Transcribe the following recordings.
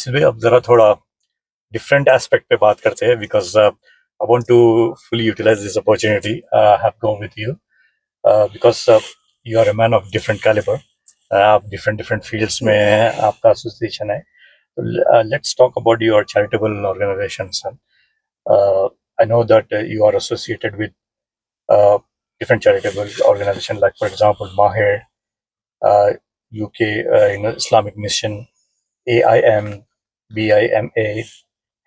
बासित भाई अब जरा थोड़ा डिफरेंट एस्पेक्ट पे बात करते हैं because I want to fully utilise this opportunity I have go with you because you are a man of different calibre आप डिफरेंट डिफरेंट फील्ड्स में आपका एसोसिएशन है let's talk about your charitable organizations. I know that you are associated with different charitable organizations, like for example, Mahir, UK, Islamic Mission, AIM, BIMA,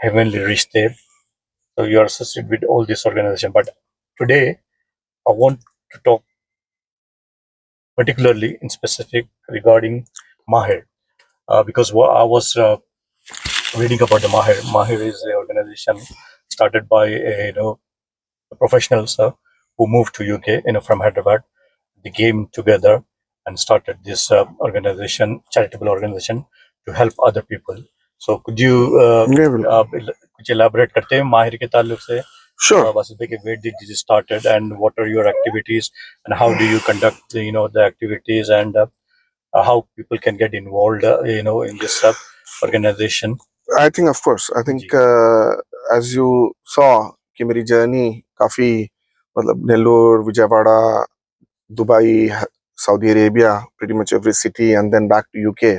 Heavenly Rishte. So you are associated with all these organizations. But today, I want to talk particularly in specific regarding Mahir, because I was reading about the Mahir. Mahir is an organization started by professionals who moved to UK, from Hyderabad. They came together and started this organization, charitable organization, to help other people. So could you कुछ elaborate करते हैं माहिर के ताल्लुक से? Sure. Where did this started and what are your activities and how do you conduct the activities and how people can get involved in this organization? I think, of course, I think as you saw कि मेरी journey काफी मतलब Nellore, Vijayawada, Dubai, Saudi Arabia, pretty much every city, and then back to UK.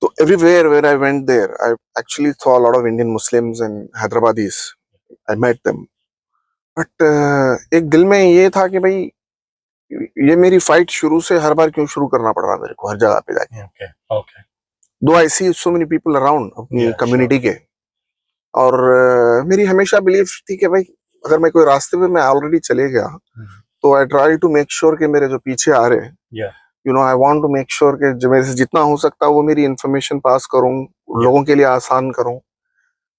So everywhere where I went there, I actually saw a lot of Indian Muslims and Hyderabadis. I met them. But एक दिल में ये था कि भाई ये मेरी fight शुरू से हर बार क्यों शुरू करना पड़ रहा मेरे को हर जगह पे जाके. Okay. Though I see so many people around अपनी कम्युनिटी के, और मेरी हमेशा बिलीव थी कि भाई अगर मैं कोई रास्ते पे मैं ऑलरेडी चले गया तो I try to make sure कि मेरे जो पीछे आ रहे I want to make sure कि जो मेरे से जितना हो सकता है वो मेरी इन्फॉर्मेशन पास करूं, लोगों के लिए आसान करूं.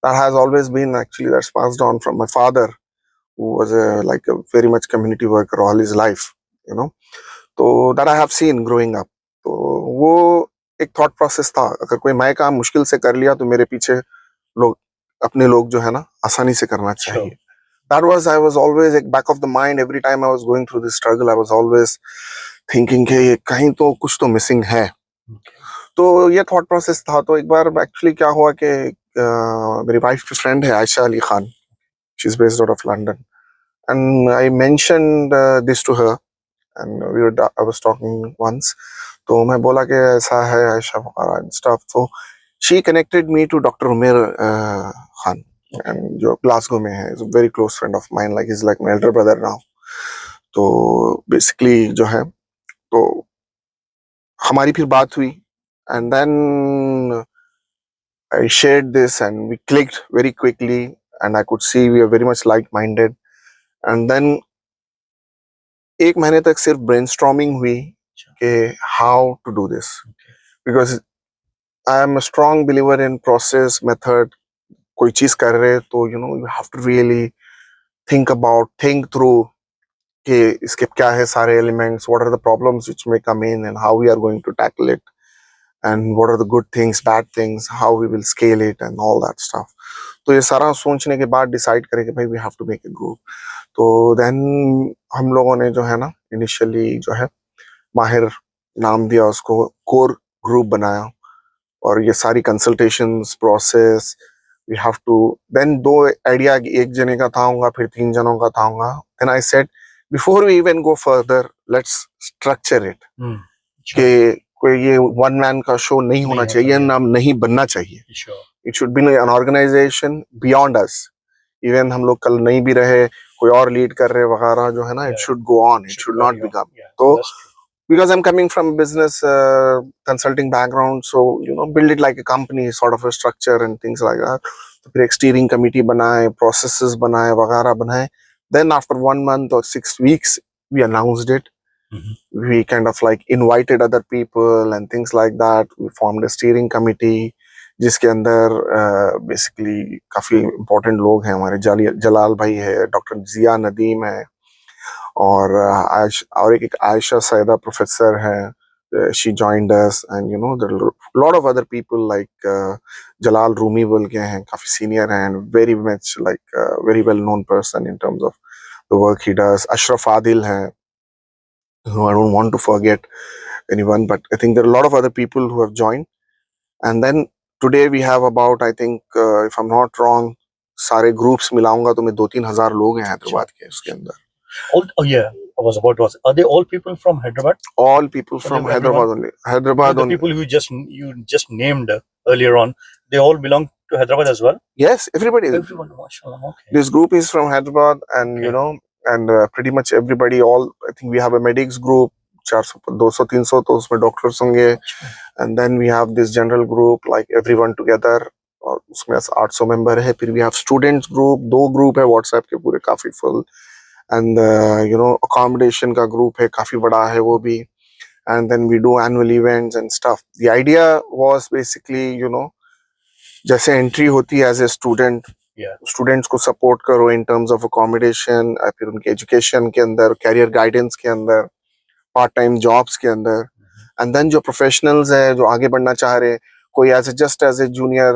That has always been actually that's passed on from my father, who was like a very much community worker all his life, तो that I have seen growing up. तो वो एक थॉट प्रोसेस था, अगर कोई मैं काम मुश्किल से कर लिया तो मेरे पीछे लोग अपने लोग जो है ना आसानी से करना चाहिए. That was I was always like back of the mind every time I was going through this struggle. I was always thinking कि कहीं तो कुछ तो मिसिंग है. तो ये थॉट प्रोसेस था. तो एक बार एक्चुअली क्या हुआ कि मेरी वाइफ की फ्रेंड है Ayesha Ali Khan, she is based out of London, and I mentioned this to her and I was talking once. तो मैं बोला कि ऐसा है आयशा वगैरह एंड स्टफ. तो she connected me to doctor Umer Khan, and जो ग्लासगो में है, is a very close friend of mine, like is like my elder brother now. तो बेसिकली जो है तो हमारी फिर बात हुई, and then I shared this and we clicked very quickly, and I could see we are very much like-minded. And then एक महीने तक सिर्फ brainstorming हुई कि how to do this, because I am a strong believer in process method. कोई चीज कर रहे तो you have to really think through कि इसके क्या है सारे elements, what are the problems which may come in and how we are going to tackle it, and what are the good things, bad things, how we will scale it and all that stuff. तो ये सारा सोचने के बाद decide करें कि भाई we have to make a group. तो देन हम लोगों ने जो है ना इनिशियली जो है माहिर नाम दिया उसको, कोर ग्रुप बनाया, और ये सारी consultations process we have to. Then दो आइडिया एक जने का था होगा, फिर 3 जनों का था होगा. Then I said before we even go further let's structure it, कि कोई ये वन मैन का शो नहीं होना चाहिए, नाम नहीं बनना चाहिए. It should be an organisation beyond us. Even हम लोग कल नहीं भी रहे, कोई और लीड कर रहे वगैरह जो है ना, it should go on, it should not become. तो because I'm coming from business consulting background, so build it like a company sort of a structure and things like that. तो फिर एक steering committee बनाए, processes बनाए वगैरह बनाए. Then after 1 month or 6 weeks we announced it. We kind of like invited other people and things like that. We formed a steering committee जिसके अंदर basically काफी इम्पोर्टेंट लोग हैं हमारे. जलाल भाई है, डॉक्टर जिया नदीम है, और एक आयशा सैदा प्रोफेसर है, she joined us, and there are a lot of other people like जलाल रूमी बोल के हैं, काफी सीनियर हैं and very much like very well known person in terms of the work he does. Ashraf Adil है, I don't want to forget anyone, but I think there are a lot of other people who have joined. And then today we have about, I think, if I'm not wrong, सारे groups मिलाऊंगा तो मैं 2-3 हजार लोग हैं हैदराबाद के उसके अंदर. Oh yeah, I was about to ask. Are they all people from Hyderabad? All people from Everyone? Hyderabad only. Hyderabad The only. people you just named earlier on, they all belong to Hyderabad as well. Yes, everybody. Everyone, mashallah. Okay. This group is from Hyderabad, and Okay. you know, and pretty much everybody. All I think we have a medics group. 400, 200, 300 तो उसमें doctors होंगे, and then we have this general group like everyone together, और उसमें 800 member है. फिर we have students group, 2 group है WhatsApp के पूरे काफी full, and you know, accommodation का ग्रुप है काफी बड़ा है वो भी, and then we do annual events and stuff. The idea was basically, you know, जैसे एंट्री होती है एज ए स्टूडेंट, स्टूडेंट्स को सपोर्ट करो इन टर्म्स ऑफ अकोमोडेशन, फिर उनके एजुकेशन के अंदर, कैरियर गाइडेंस के अंदर, पार्ट टाइम जॉब्स के अंदर, एंड देन जो प्रोफेशनल्स है जो आगे बढ़ना चाह रहे हैं, कोई just as a junior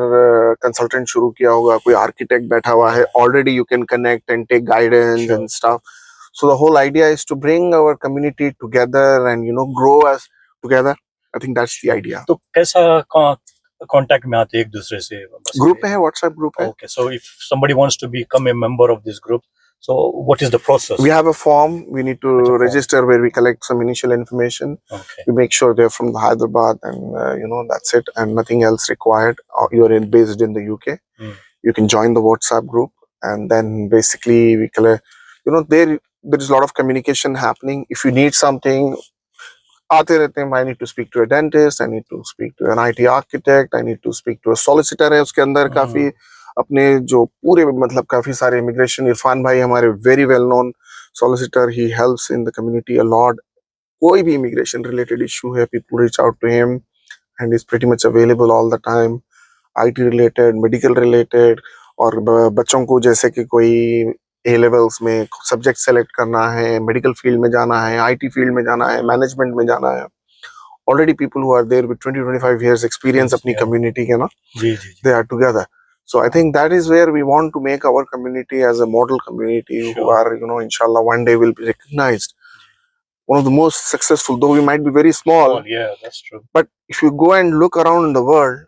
consultant शुरू किया होगा, कोई आर्किटेक्ट बैठा हुआ है, already you can connect and take guidance and stuff. So the whole idea is to bring our community together and, you know, grow as together. I think that's the idea. तो कैसा contact में आते एक दूसरे से? Group है, WhatsApp group है. Okay, so if somebody wants to become a member of this group, so what is the process? We have a form. We need to register where we collect some initial information. Okay. We make sure they're from Hyderabad, and you know, that's it, and nothing else required. You're based in the UK. You can join the WhatsApp group, and then basically we collect. You know, there is a lot of communication happening. If you need something, आते रहते हैं. I need to speak to a dentist, I need to speak to an IT architect, I need to speak to a solicitor है उसके अंदर काफी अपने जो पूरे मतलब काफी सारे इमिग्रेशन. इरफान भाई हमारे very well known solicitor, he helps in the community a lot. कोई भी इमिग्रेशन रिलेटेड इशू है, people reach out to him and he's pretty much available all the time. IT related, medical related, और बच्चों को जैसे कि कोई A levels में सब्जेक्ट सेलेक्ट करना है, मेडिकल फील्ड में जाना है, आईटी फील्ड में जाना है, मैनेजमेंट में जाना है, already people who are there with 20-25 years experience अपनी कम्युनिटी के ना, they are together. So I think that is where we want to make our community as a model community who are, you know, inshallah one day will be recognized. One of the most successful, though we might be very small. Yeah, that's true. But if you go and look around in the world,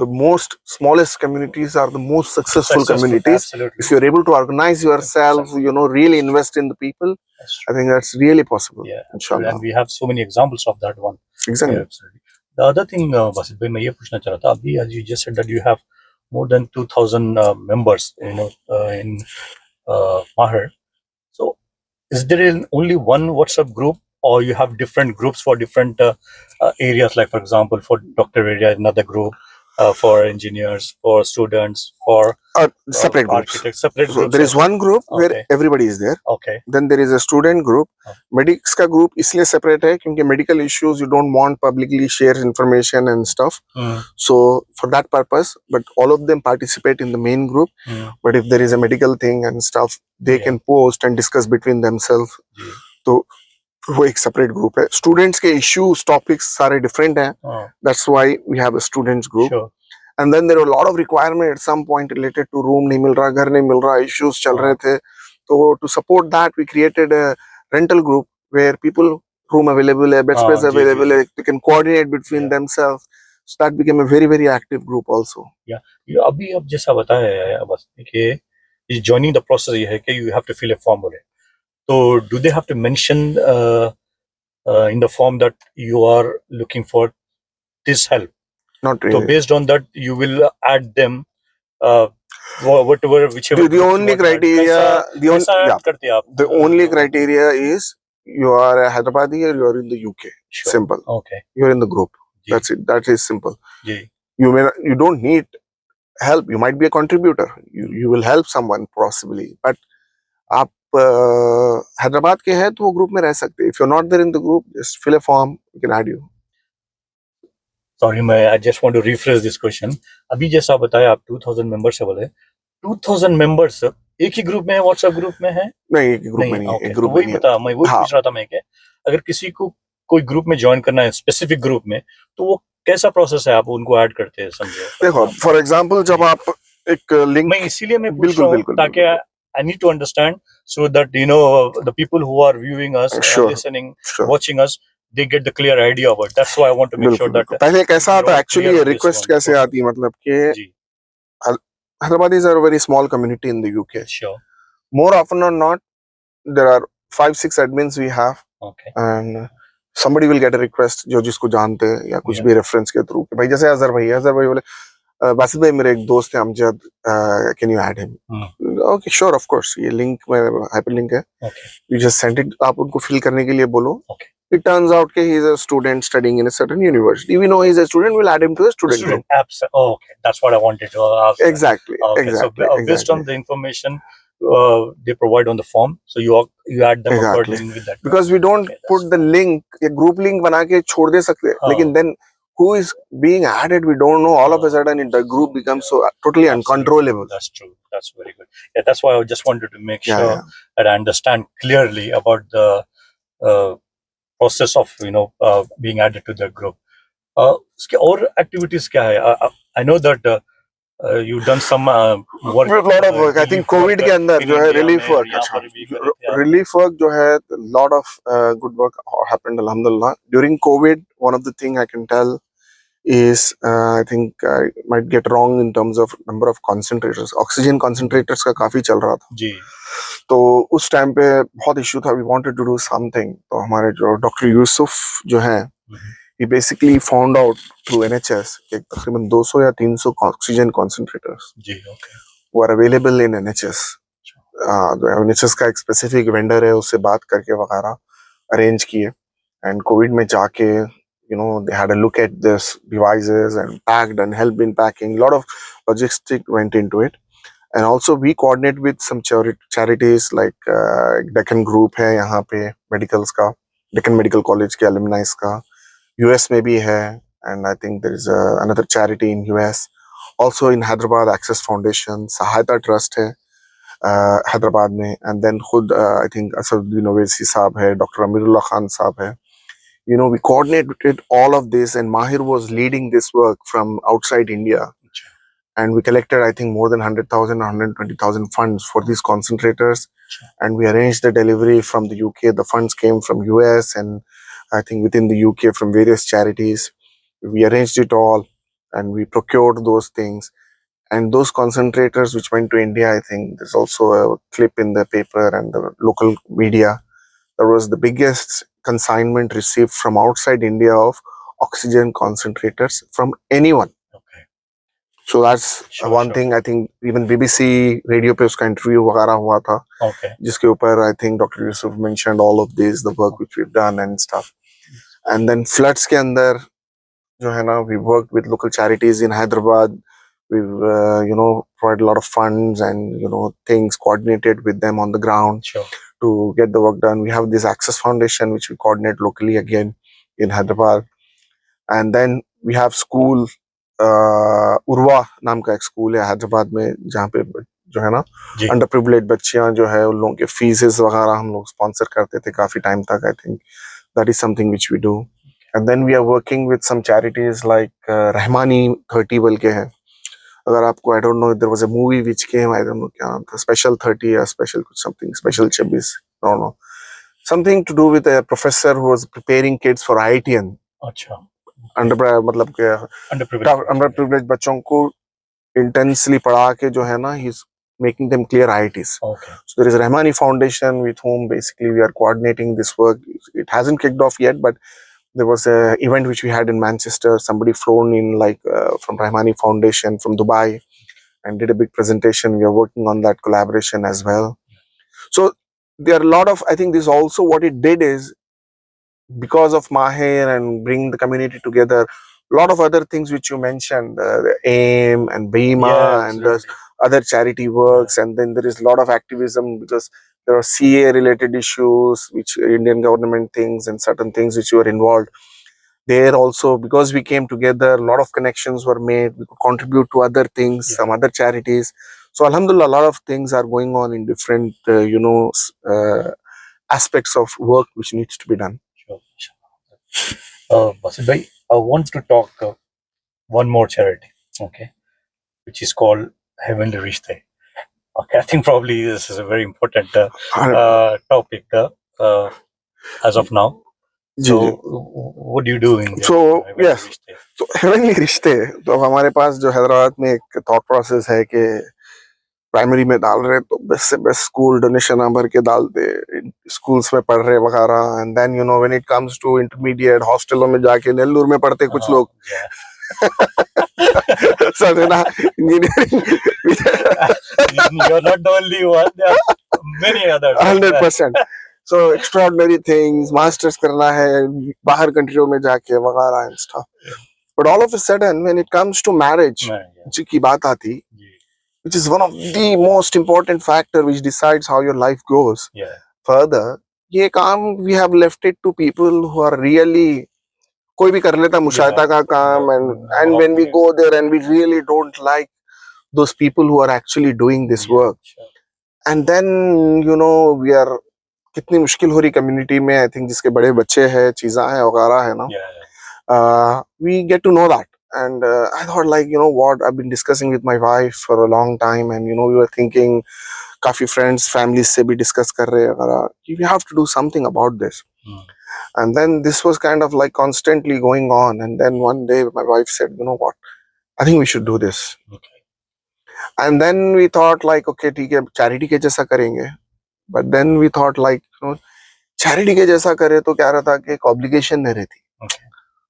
the most smallest communities are the most successful communities. Absolutely. If you're able to organize yourself, you know, really invest in the people, I think that's really possible. Yeah, inshallah. And we have so many examples of that one. Exactly. Yeah, absolutely. The other thing, Basit bhai, मैं ये पूछना चाह रहा था, अभी as you just said that you have more than 2,000 members, you know, in Maher. So, is there only one WhatsApp group, or you have different groups for different areas? Like, for example, for doctor area, another group. For engineers, for students, for separate groups. Architects, separate so groups. There is one group where everybody is there. Okay. Then there is a student group. Medics का group इसलिए separate है क्योंकि medical issues you don't want publicly share information and stuff. So for that purpose, but all of them participate in the main group. But if there is a medical thing and stuff, they can post and discuss between themselves. तो वो एक separate group है. Students के issues, topics सारे different हैं. That's why we have a students group. Sure. And then there were a lot of requirements at some point related to room नहीं मिल रहा, घर नहीं मिल रहा, issues चल रहे थे. So to support that, we created a rental group where people, room available है, bed space available है, they can coordinate between themselves. So that became a very, very active group also. Yeah. अभी अब जैसा बताया बस कि joining the process ये है कि you have to fill a form. So do they have to mention in the form that you are looking for this help? Not really. So based on that, you will add them whatever, whichever. The only criteria, the only criteria is you are a Hyderabadi or you are in the UK. Sure. Simple. Okay. You are in the group. Yeah. That's it. That is simple. Yeah. You don't need help. You might be a contributor. You will help someone possibly, but आप हैदराबाद के हैं तो वो group में रह सकते हैं. If you're not there in the group, just fill a form. We can add you. Sorry, I just want to rephrase this question. अभी जैसा बताया आप 2,000 members है बोले, 2,000 members एक ही ग्रुप में है, WhatsApp ग्रुप में है? नहीं, एक ही ग्रुप में नहीं है. एक ग्रुप वही बता, मैं वही पूछ रहा था मैं कि अगर किसी को कोई ग्रुप में ज्वाइन करना है, स्पेसिफिक ग्रुप में, तो वो कैसा प्रोसेस है, आप उनको ऐड करते हैं? समझो, देखो, फॉर एग्जांपल जब आप एक लिंक, मैं इसीलिए मैं पूछ रहा हूँ ताकि I need to understand so that, you know, the people who are viewing us, listening, watching us, they get the clear idea about it. That's why I want to make बिल्कुल sure that बिल्कुल पहले कैसा we're आता all actually clear ये on this request one. कैसे आती है मतलब कि जी, Hyderabad is a very small community in the UK. sure. More often or not, there are 5-6 admins we have, Okay. and somebody will get a request जो जिसको जानते हैं या कुछ Yeah. भी रेफरेंस के थ्रू भाई जैसे अजहर भाई बोले बासित भाई मेरे एक दोस्त है Amjad can you add him okay sure of course ये लिंक में हाइपरलिंक है Okay. You just send it आप उनको फिल करने के लिए बोलो Okay. it turns out that he is a student studying in a certain university. We know he is a student, we'll add him to the student group. Oh, okay. That's what I wanted to ask. Exactly. Okay. Exactly. So based exactly. on the information they provide on the form, so you add them Exactly. accordingly with that. Because we don't Okay, put the link, a group link बना के छोड़ दे सकते हैं. लेकिन then who is being added, we don't know. All of a sudden, the group becomes so totally uncontrollable. That's true. That's very good. Yeah, that's why I just wanted to make Yeah, sure yeah. that I understand clearly about the process of being added to the group. उसके और activities क्या है? I know that you've done some work. A lot of work. I think COVID के अंदर जो है relief work. यहाँ पर भी करे थे आप. Relief work जो है lot of good work happened. Alhamdulillah. During COVID, one of the thing I can tell is I think I might get wrong in terms of number of concentrators. Oxygen concentrators का काफी चल रहा था. जी. तो उस time पे बहुत issue था. We wanted to do something. तो हमारे जो डॉक्टर यूसुफ जो हैं, he basically found out through NHS कि तकरीबन 200 या 300 oxygen concentrators ji, okay. were available in NHS. NHS का एक specific vendor है, उससे बात करके वगैरह arrange किए. And COVID में जाके they had a look at this devices and packed and helped in packing. A lot of logistics went into it. And also we coordinate with some charities like Deccan Group है यहाँ पे medicals का, Deccan Medical College के alumni का, US में भी है, and I think there is another charity in US. Also in Hyderabad, Access Foundation, Sahayata Trust है हैदराबाद में, and then खुद I think असदुद्दीन ओवैसी साहब है, Dr. Amirullah Khan साहब है. We coordinated all of this, and Mahir was leading this work from outside India. And we collected, I think, more than 100,000 or 120,000 funds for these concentrators. And we arranged the delivery from the UK. The funds came from US and I think within the UK from various charities. We arranged it all and we procured those things. And those concentrators which went to India, I think there's also a clip in the paper and the local media. There was the biggest consignment received from outside India of oxygen concentrators from anyone. So that's one thing. I think even BBC radio पे उसका interview वगैरह हुआ था, जिसके ऊपर I think Dr. Yusuf mentioned all of this, the work which we've done and stuff. And then floods के अंदर जो है ना, we worked with local charities in Hyderabad. We've provided a lot of funds and things coordinated with them on the ground to get the work done. We have this Access Foundation which we coordinate locally again in Hyderabad. And then we have school. Urwa नाम का एक school है हैदराबाद में, जहाँ पे जो है ना अंडर प्रिविलेज बच्चियां जो है उन लोगों के फीसेस वगैरह हम लोग स्पॉन्सर करते थे काफी टाइम तक. I think that is something which we do. And then we are working with some charities like Rahmani 30 बोल के है. अगर आपको I don't know, there was a movie which came, I don't know क्या नाम था, स्पेशल 30 या स्पेशल कुछ something, special 26, no no, something to do with a professor who was preparing kids for IITN. अच्छा. मतलब अंडर प्रिविलेज बच्चों को intensely पढ़ा के जो है ना, he is making them clear IITs. So there is Rahmani Foundation with whom basically we are coordinating this work. It hasn't kicked off yet, but there was a event which we had in Manchester. Somebody flown in from Rahmani Foundation from Dubai and did a big presentation. We are working on that collaboration as well. So there are a lot of, I think this also what it did is, because of Mahir and bring the community together, a lot of other things which you mentioned, the AIM and BEMA and the other charity works, and then there is a lot of activism because there are CA related issues which Indian government things and certain things which you are involved there also. Because we came together, a lot of connections were made. We could contribute to other things, some other charities. So Alhamdulillah, a lot of things are going on in different aspects of work which needs to be done. Basit bhai, I want to talk one more charity, okay, which is called Heavenly Rishte. Okay, I think probably this is a very important topic as of now. जी So, जी what do you do in the So, heavenly yes. rishte? तो heavenly रिश्ते, तो अब हमारे पास जो हैदराबाद में एक थॉट प्रोसेस है कि प्राइमरी में डाल रहे तो बेस्ट से बेस्ट स्कूल डोनेशन भर के डालते, स्कूल्स में पढ़ रहे वगैरह, and then you know when it comes to intermediate हॉस्टलों में जाके नेल्लूर में पढ़ते कुछ लोग Yeah. सजना engineering You're not the only one. There are many others. 100%. So extraordinary things, masters करना है बाहर कंट्रियों में जाके वगैरह and stuff. But all of a sudden when it comes to marriage Yeah. जी की बात आती, जी. which is one of the most important factor which decides how your life goes Yeah. further, ये काम we have left it to people who are really, कोई भी कर लेता मुशायता का काम, and when we go there and we really don't like those people who are actually doing this work, Sure. and then you know we are, कितनी मुश्किल हो रही कम्युनिटी में, आई थिंक जिसके बड़े बच्चे हैं चीज़ा है वगैरह है ना, Yeah. we get to know that. And I thought like, you know what, I've been discussing with my wife for a long time, and you know we were thinking, काफी friends families से भी discuss कर रहे हैं वगैरह, we have to do something about this. And then this was kind of like constantly going on, and then one day my wife said, you know what, I think we should do this. Okay. And then we thought like, okay ठीक है charity के जैसा करेंगे, but then we thought like, you know, charity के जैसा करे तो क्या रहता कि एक obligation नहीं रहती. Okay.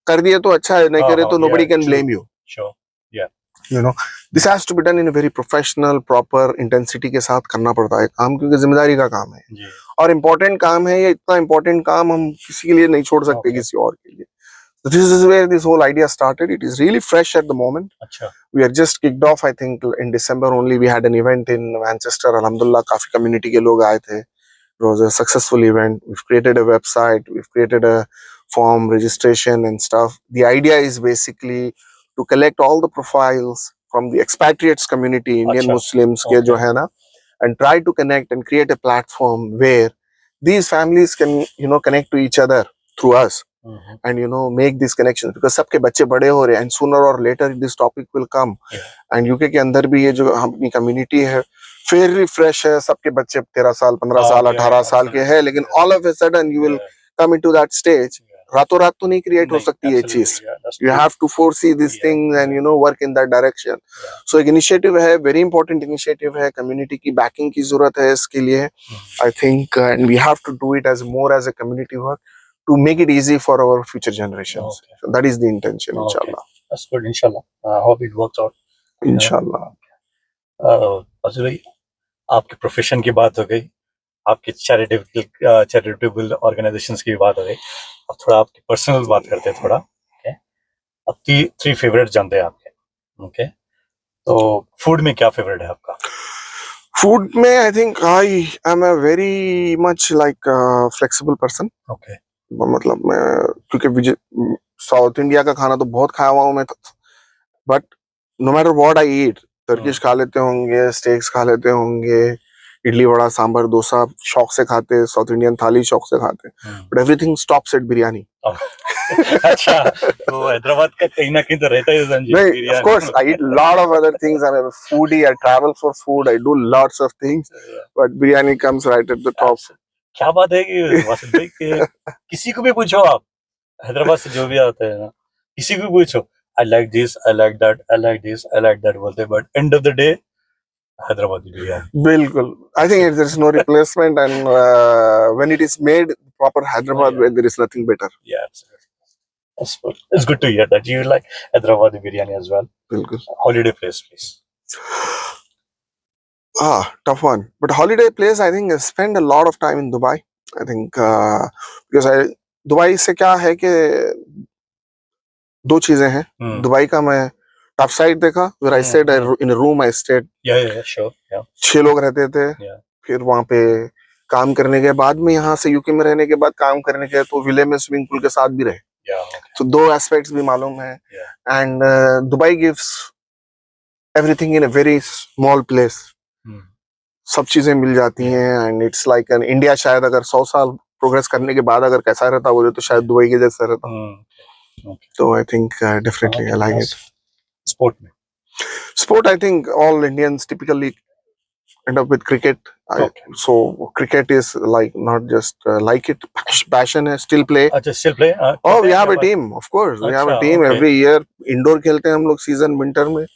कर दिए तो अच्छा है, नहीं करे तो nobody Yeah, can true. blame you. Sure. Yeah. You know, this has to be done in a very professional, proper intensity के साथ करना पड़ता है काम, क्योंकि जिम्मेदारी का काम है जी. और important काम है. ये इतना important काम हम किसी के लिए नहीं छोड़ सकते, Okay. किसी और के लिए. So this is where this whole idea started. It is really fresh at the moment. अच्छा. We are just kicked off. I think in December only we had an event in Manchester. Alhamdulillah, काफी community के लोग आए थे. It was a successful event. We've created a website. We've created a form registration and stuff. The idea is basically to collect all the profiles from the expatriates community, Indian अच्छा. Muslims के जो है ना, and try to connect and create a platform where these families can, you know, connect to each other through us. And you know make these connections, because सबके बच्चे बड़े हो रहे हैं, and sooner or later this topic will come. And UK के अंदर भी ये जो अपनी community है fairly fresh है, सबके बच्चे 13 साल 15 साल 18 साल के हैं, लेकिन all of a sudden you will come into that stage. रातों रात तो नहीं create हो सकती ये चीज. You have to foresee these things and you know work in that direction. So एक initiative है, very important initiative है, community की backing की जरूरत है इसके लिए. I think and we have to do it as more as a community work to make it easy for our future generations. Okay. So that is the intention, Okay. inshallah. That's good. Inshallah. I hope it works out. Inshallah. Ajay भाई, आपके profession की बात हो गई, आपके charitable organisations की बात हो गई. अब थोड़ा आपकी पर्सनल बात करते हैं थोड़ा. Okay? अब 3 फेवरेट जानते हैं आपके. ओके, तो फूड में क्या फेवरेट है आपका? Food में I think I am a very much like a flexible person. Okay. मतलब मैं क्योंकि साउथ इंडिया का खाना तो बहुत खाया हुआ हूँ मैं, but no matter what I eat, Turkish खा लेते होंगे, स्टेक्स खा लेते होंगे, इडली वड़ा सांभर डोसा शौक से खाते, साउथ इंडियन थाली शौक से खाते, but everything stops at biryani. अच्छा, तो हैदराबाद का कहीं ना कहीं तो रहता है संजीव. नहीं, of course I eat lot of other things. I'm a foodie. I travel for food. I do lots of things, but biryani comes right at the top. क्या बात है कि वासिफ भाई के किसी को भी पूछो आप, हैदराबाद से जो भी आते हैं ना, किसी को भी पूछो, I like this, I like that, I like this, I like that बोलते, but end of the day Hyderabadi biryani. बिल्कुल. I think there is no replacement, and when it is made proper Hyderabad way, there is nothing better. Yeah, absolutely. It's good to hear that you like Hyderabadi biryani as well. बिल्कुल. Holiday place, please. Tough one. But holiday place, I think I spend a lot of time in Dubai. I think because Dubai से क्या है कि 2 चीजें हैं. Dubai का मैं top side देखा, where I stayed in a room. I stayed. Yeah, sure. Yeah. 6 लोग रहते थे. फिर वहाँ पे काम करने के बाद में, यहाँ से यूके में रहने के बाद काम करने के तो विले में स्विमिंग पूल के साथ भी रहे. तो 2 एस्पेक्ट्स भी मालूम है. And Dubai gives everything in a very small place. सब चीजें मिल जाती हैं, and it's like an India. शायद अगर 100 साल प्रोग्रेस करने के बाद अगर कैसा रहता बोले तो शायद दुबई के जैसा रहता. तो I think definitely I like it. Sport, I think all Indians typically end up with cricket. Okay. So cricket is like not just like it, passion है, still play. अच्छा still play? Oh, we have a team, of course. We have a अच्छा, team okay. every year. Indoor खेलते हैं हम लोग season winter में.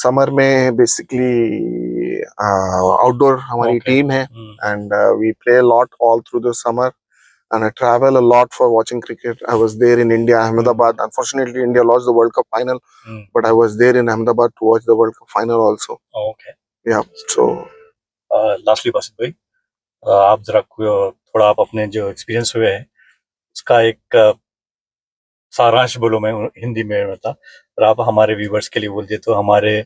Summer में basically outdoor हमारी Okay. team है, Hmm. and we play a lot all through the summer. And I travel a lot for watching cricket. I was there in India, Ahmedabad. Unfortunately, India lost the World Cup final, Hmm. but I was there in Ahmedabad to watch the World Cup final also. Okay. Yeah. So lastly Basit भाई, आप जरा थोड़ा आप अपने जो experience हुए हैं उसका एक सारांश बोलो, मैं हिंदी में बता, और आप हमारे व्यूवर्स के लिए बोल दे तो हमारे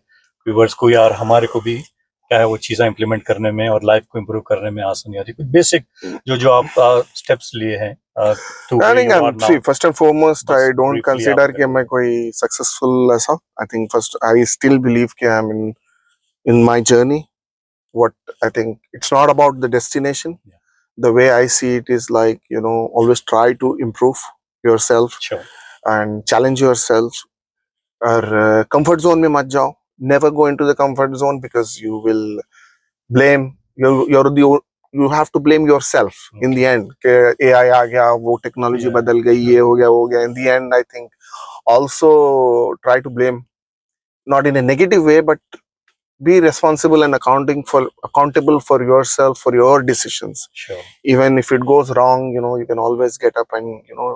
व्यूवर्स को या हमारे को भी क्या है वो चीज़ें इम्प्लीमेंट करने में और लाइफ को इम्प्रूव करने में आसानी आती है, कुछ बेसिक जो आप स्टेप्स लिए हैं to I where think you are now. see, first and foremost, बस I don't briefly consider आप कि मैं कोई successful ऐसा. I think first, I still believe कि I'm in my journey. What I think, it's not about the destination. Yeah. The way I see it is like, you know, always try to improve yourself Sure. and challenge yourself. और comfort zone में मत जाओ. Never go into the comfort zone because you will blame. You have to blame yourself in the end. कि AI आ गया, वो technology Yeah. बदल गई, ये हो गया, वो हो गया. In the end, I think also try to blame, not in a negative way, but be responsible and accountable for yourself, for your decisions. Sure. Even if it goes wrong, you know, you can always get up and, you know,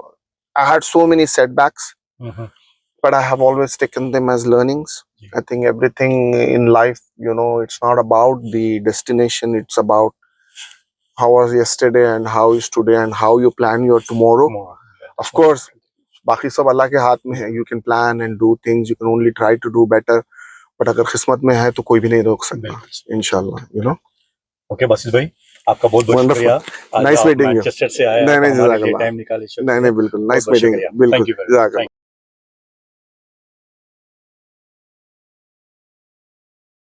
I had so many setbacks, Mhm. but I have always taken them as learnings. Yeah. I think everything in life, you know, it's not about the destination, it's about how was yesterday and how is today and how you plan your tomorrow. Tomorrow. Yeah. Of course, बाकी सब अल्लाह के हाथ में है. You can plan and do things, you can only try to do better, but अगर किस्मत में है तो कोई भी नहीं रोक सकता, बिल्कुल. इंशाल्लाह, you know. ओके बासित भाई, आपका बहुत बहुत Wonderful. शुक्रिया. आज Nice आप meeting you. मैनचेस्टर से आए, नहीं आप नहीं, हमारे लिए जज़ाकल्लाह. टाइम निकाले, नहीं नहीं, बिल्कुल. Nice बहुत meeting. शुक्रिया. बिल्कुल, थैंक यू वेरी मच. जज़ाकल्लाह.